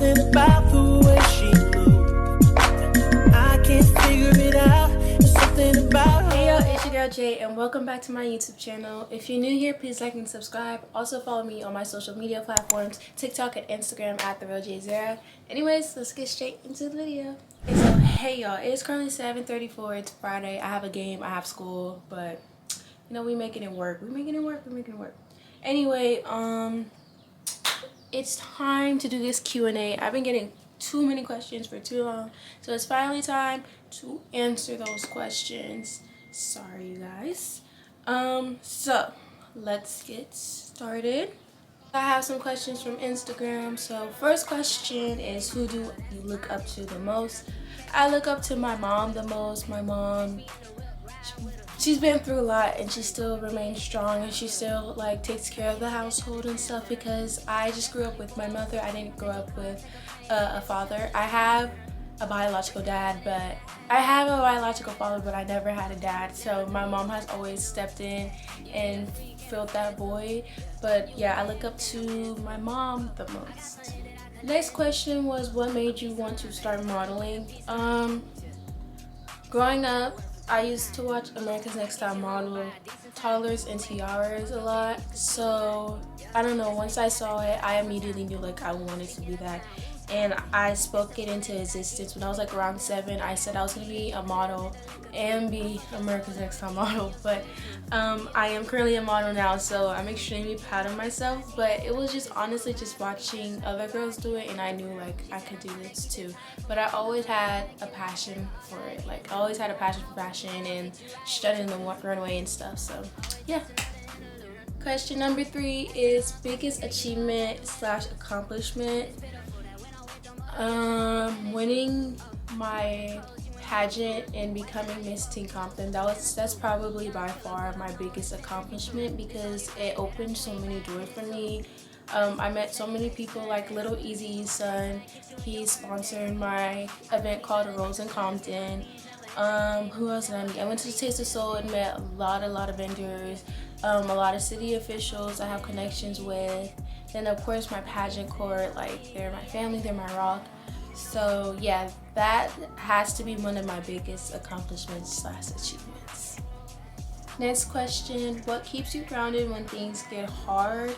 something about the way she moves. I can't figure it out. There's something about her. Hey y'all, it's your girl Jay and welcome back to my YouTube channel. If you're new here, please like and subscribe. Also follow me on my social media platforms, TikTok and Instagram at the real Jaezarah. Anyways, let's get straight into the video. Okay, so hey y'all, it's currently 7:34. It's Friday. I have a game, I have school, but you know, we making it work. We're making it work. Anyway, it's time to do this Q&A. I've been getting too many questions for too long, so it's finally time to answer those questions. Sorry you guys. So let's get started. I have some questions from Instagram. So first question is, who do you look up to the most? I look up to my mom the most. My mom, she's been through a lot and she still remains strong, and she still like takes care of the household and stuff, because I just grew up with my mother. I didn't grow up with a father. I have a biological dad, but I have a biological father, but I never had a dad. So my mom has always stepped in and filled that void. But yeah, I look up to my mom the most. Next question was, what made you want to start modeling? Growing up, I used to watch America's Next Top Model, Toddlers and Tiaras a lot. So I don't know, once I saw it, I immediately knew like I wanted to be that. And I spoke it into existence. When I was like around 7, I said I was going to be a model and be America's Next Top Model. But I am currently a model now, so I'm extremely proud of myself. But it was just honestly just watching other girls do it, and I knew like I could do this too. But I always had a passion for it. Like I always had a passion for fashion and studying the runway and stuff. So yeah. Question number 3 is, biggest achievement / accomplishment. Winning my pageant and becoming Miss Teen Compton. That's probably by far my biggest accomplishment, because it opened so many doors for me. I met so many people, like Little Easy's son. He sponsored my event called Rose in Compton. Who else did I meet? I went to the Taste of Soul and met a lot of vendors, a lot of city officials I have connections with. Then of course my pageant court, like they're my family, they're my rock. So yeah, that has to be one of my biggest accomplishments / achievements. Next question, what keeps you grounded when things get hard?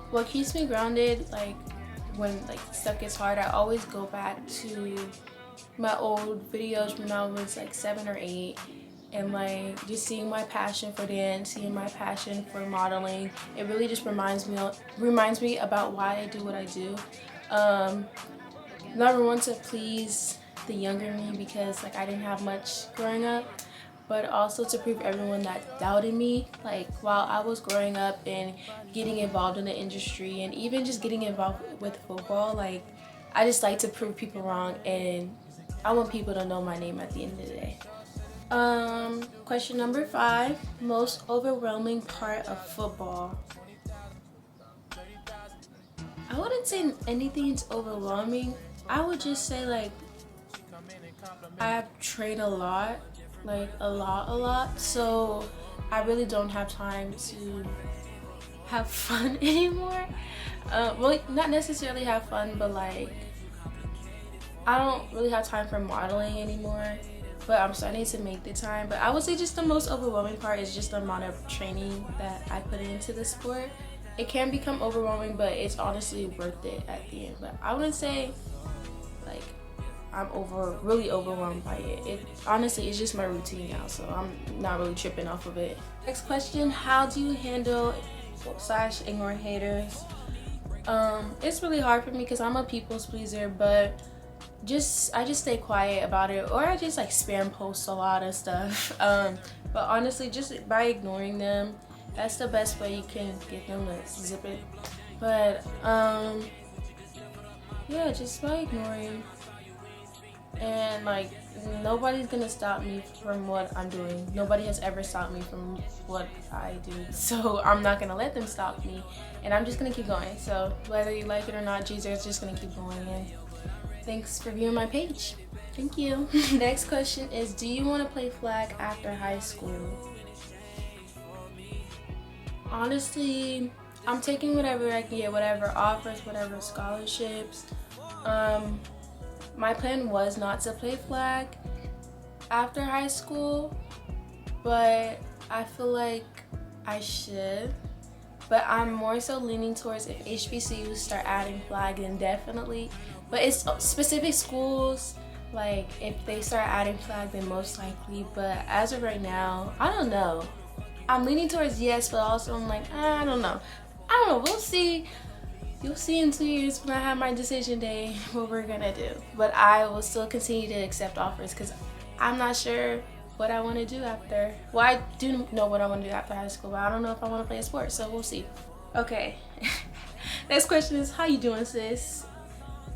What keeps me grounded, like when like stuff gets hard, I always go back to my old videos when I was like 7 or 8. And like just seeing my passion for dance, seeing my passion for modeling, it really just reminds me about why I do what I do. Number one, to please the younger me, because like I didn't have much growing up, but also to prove everyone that doubted me. Like while I was growing up and getting involved in the industry and even just getting involved with football, like I just like to prove people wrong, and I want people to know my name at the end of the day. Question number 5, most overwhelming part of football. I wouldn't say anything's overwhelming. I would just say like I train a lot, like a lot. So I really don't have time to have fun anymore. Well, not necessarily have fun, but like I don't really have time for modeling anymore. But I'm starting to make the time. But I would say just the most overwhelming part is just the amount of training that I put into the sport. It can become overwhelming, but it's honestly worth it at the end. But I wouldn't say like I'm really overwhelmed by it. It honestly is just my routine now, so I'm not really tripping off of it. Next question, how do you handle / ignore haters? It's really hard for me because I'm a people's pleaser, but I just stay quiet about it, or I just like spam post a lot of stuff. But honestly, just by ignoring them, that's the best way you can get them to zip it. But yeah, just by ignoring, and like nobody's gonna stop me from what I'm doing. Nobody has ever stopped me from what I do, so I'm not gonna let them stop me, and I'm just gonna keep going. So whether you like it or not, Jaezarah's just gonna keep going. And thanks for viewing my page. Thank you. Next question is, do you want to play flag after high school? Honestly, I'm taking whatever I can get, whatever offers, whatever scholarships. My plan was not to play flag after high school, but I feel like I should. But I'm more so leaning towards if HBCUs start adding flag, then definitely. But it's specific schools, like if they start adding flag, then most likely. But as of right now, I don't know. I'm leaning towards yes, but also I'm like, I don't know. We'll see. You'll see in 2 years when I have my decision day what we're gonna do. But I will still continue to accept offers because I'm not sure what I want to do after. Well, I do know what I want to do after high school, but I don't know if I want to play a sport, so we'll see. Okay. Next question is, how you doing, sis?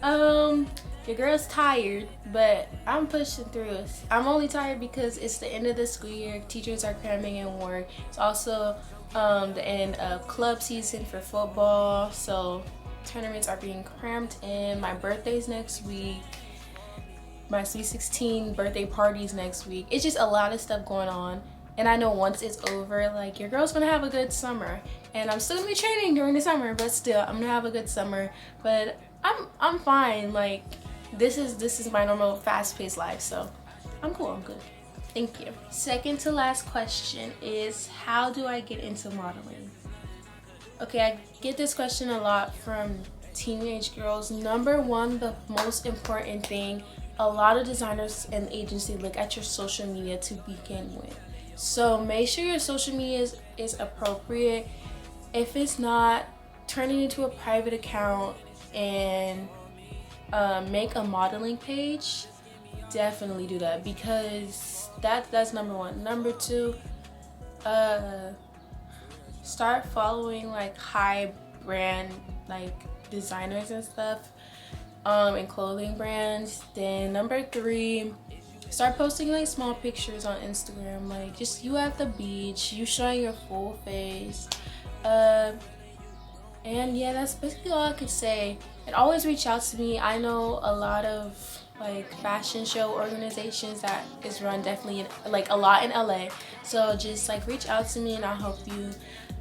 Your girl's tired, but I'm pushing through. I'm only tired because it's the end of the school year. Teachers are cramming in work. It's also the end of club season for football, so tournaments are being crammed in. My birthday's next week. My Sweet 16 birthday party's next week. It's just a lot of stuff going on. And I know once it's over, like, your girl's gonna have a good summer. And I'm still gonna be training during the summer, but still, I'm gonna have a good summer. But I'm fine. Like, this is my normal fast-paced life, so I'm cool, I'm good. Thank you. Second to last question is, how do I get into modeling? Okay, I get this question a lot from teenage girls. Number one, the most important thing, a lot of designers and agencies look at your social media to begin with. So make sure your social media is appropriate. If it's not, turn it into a private account and make a modeling page. Definitely do that, because that's number one. Number two, start following like high brand like designers and stuff, and clothing brands. Then number three, start posting like small pictures on Instagram, like just you at the beach, you showing your full face. And yeah, that's basically all I could say. And always reach out to me. I know a lot of like fashion show organizations that is run definitely in, like a lot in LA. So just like reach out to me and I'll help you.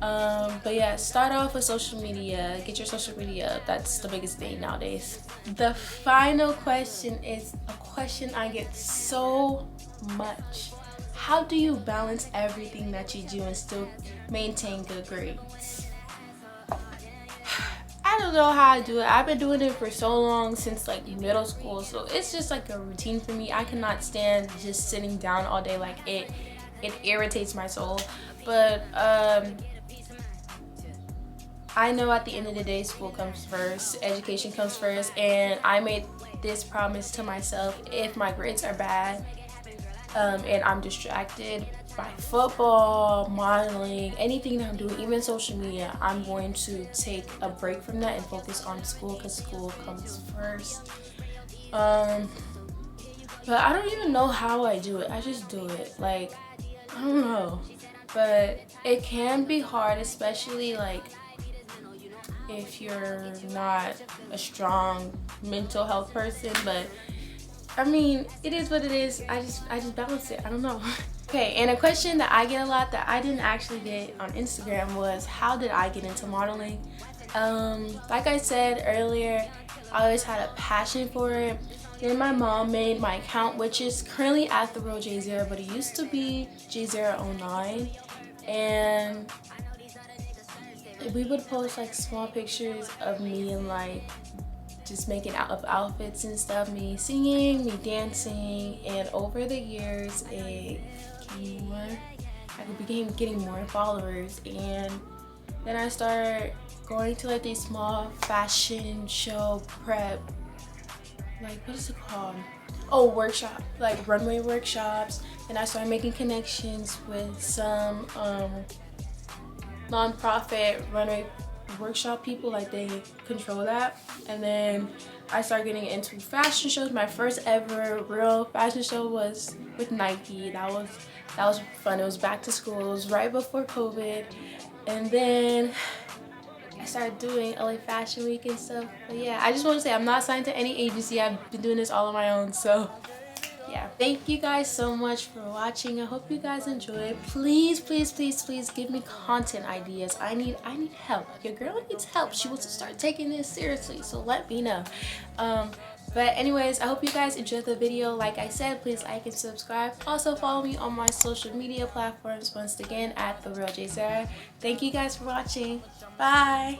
But yeah, start off with social media. Get your social media up. That's the biggest thing nowadays. The final question is a question I get so much. How do you balance everything that you do and still maintain good grades? I don't know how I do it. I've been doing it for so long, since like middle school, so it's just like a routine for me. I cannot stand just sitting down all day. Like it irritates my soul. But I know at the end of the day, school comes first, education comes first, and I made this promise to myself: if my grades are bad and I'm distracted by football, modeling, anything that I'm doing, even social media, I'm going to take a break from that and focus on school, because school comes first. But I don't even know how I do it. I just do it. Like, I don't know. But it can be hard, especially like if you're not a strong mental health person. But I mean, it is what it is. I just balance it. I don't know. Okay, and a question that I get a lot that I didn't actually get on Instagram was, how did I get into modeling? Like I said earlier, I always had a passion for it. Then my mom made my account, which is currently at the real Jaezarah, but it used to be Jaezarah 09. And we would post like small pictures of me and like just making up outfits and stuff, me singing, me dancing, and over the years it became more, I became getting more followers, and then I started going to like these small fashion show prep, like what is it called? Oh, workshop, like runway workshops. And I started making connections with some non-profit runway workshop people, like they control that. And then I started getting into fashion shows. My first ever real fashion show was with Nike. That was fun. It was back to school. It was right before COVID. And then I started doing LA Fashion Week and stuff. But yeah, I just want to say I'm not signed to any agency. I've been doing this all on my own. So yeah. Thank you guys so much for watching. I hope you guys enjoyed. Please, please, please, please give me content ideas. I need help. Your girl needs help. She wants to start taking this seriously, so let me know. But anyways, I hope you guys enjoyed the video. Like I said, please like and subscribe. Also follow me on my social media platforms once again at The Real Jaezarah. Thank you guys for watching. Bye.